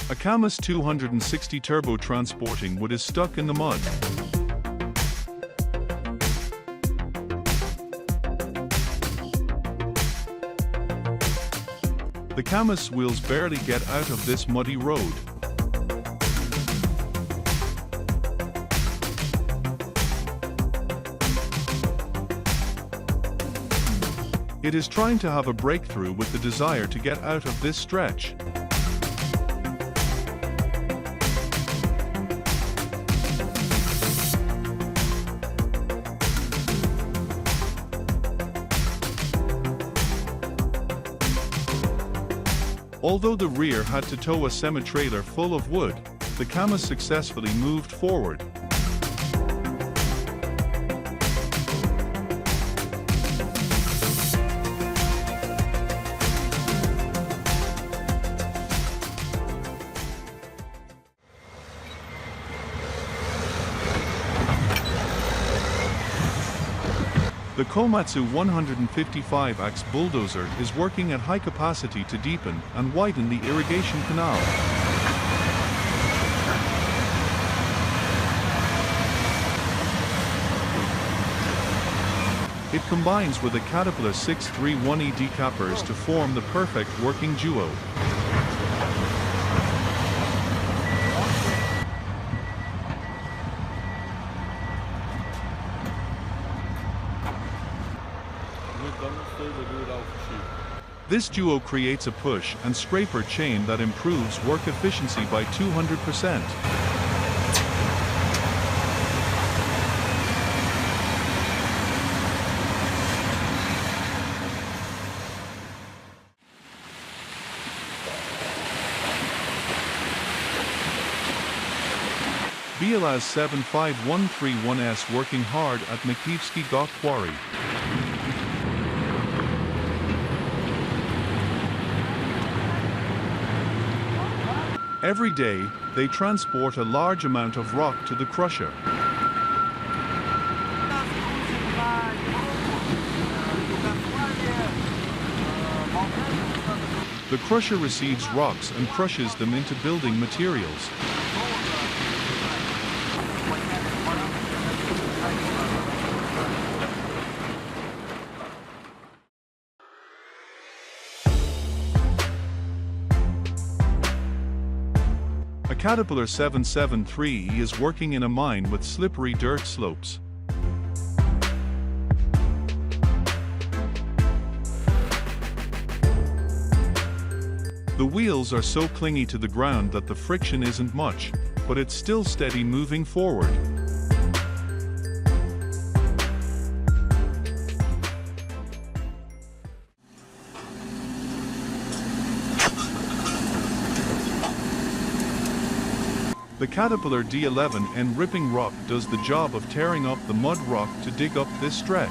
A Camas 260 turbo transporting wood is stuck in the mud. The Camas wheels barely get out of this muddy road. It is trying to have a breakthrough with the desire to get out of this stretch. Although the rear had to tow a semi-trailer full of wood, the Camas successfully moved forward. The Komatsu 155X Bulldozer is working at high capacity to deepen and widen the irrigation canal. It combines with the Caterpillar 631E decappers to form the perfect working duo. This duo creates a push and scraper chain that improves work efficiency by 200%. BLAZ 75131S working hard at Makivsky Gok Quarry. Every day, they transport a large amount of rock to the crusher. The crusher receives rocks and crushes them into building materials. A Caterpillar 773E is working in a mine with slippery dirt slopes. The wheels are so clingy to the ground that the friction isn't much, but it's still steady moving forward. The Caterpillar D11N ripping rock does the job of tearing up the mud rock to dig up this stretch.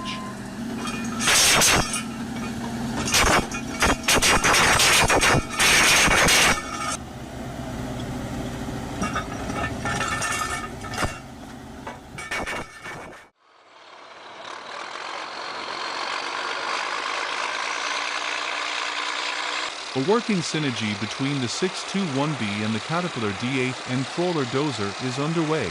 A working synergy between the 621B and the Caterpillar D8N crawler dozer is underway.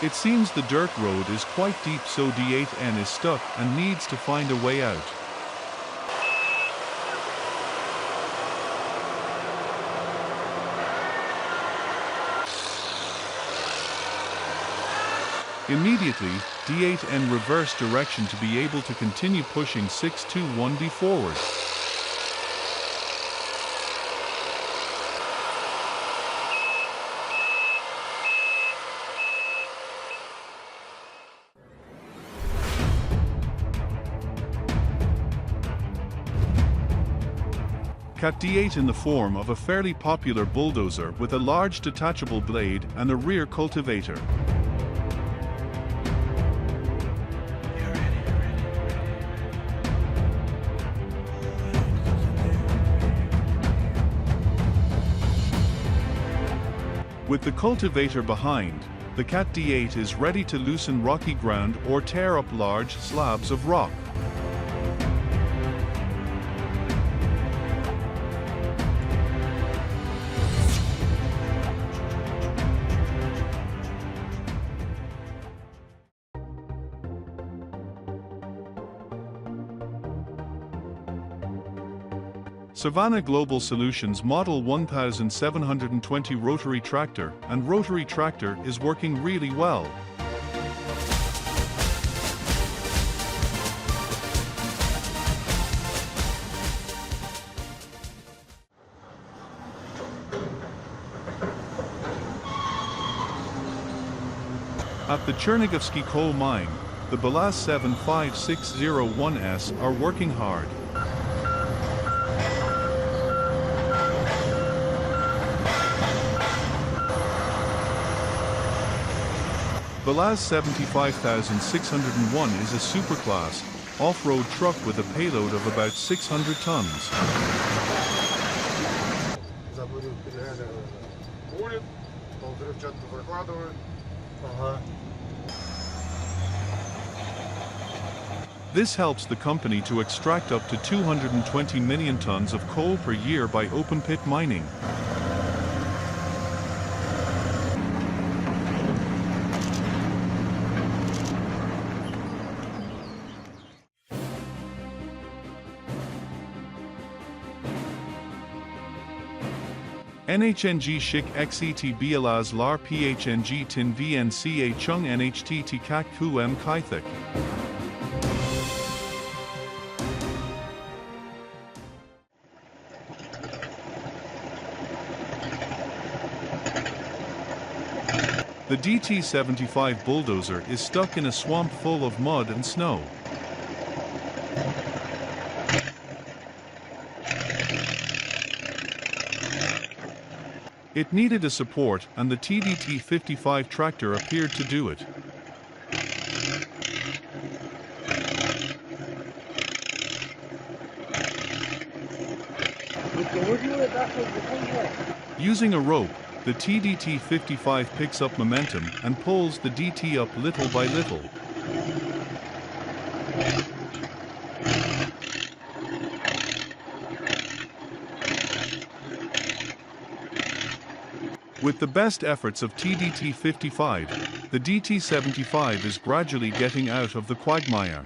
It seems the dirt road is quite deep, so D8N is stuck and needs to find a way out. Immediately, D8N reverse direction to be able to continue pushing 621B forward. Cat D8 in the form of a fairly popular bulldozer with a large detachable blade and a rear cultivator. With the cultivator behind, the Cat D8 is ready to loosen rocky ground or tear up large slabs of rock. Savannah Global Solutions Model 1720 rotary tractor and rotary tractor is working really well. At the Chernigowski coal mine, the Balaz 75601S are working hard. Balaz 75601 is a superclass, off-road truck with a payload of about 600 tons. This helps the company to extract up to 220 million tons of coal per year by open-pit mining. NHNG Shik XET Bialaz Lar PHNG Tin VNCA Chung NHTT Kak Ku M Kaithik. The DT-75 bulldozer is stuck in a swamp full of mud and snow. It needed a support, and the TDT-55 tractor appeared to do it. Using a rope, the TDT-55 picks up momentum and pulls the DT up little by little. With the best efforts of TDT-55, the DT-75 is gradually getting out of the quagmire.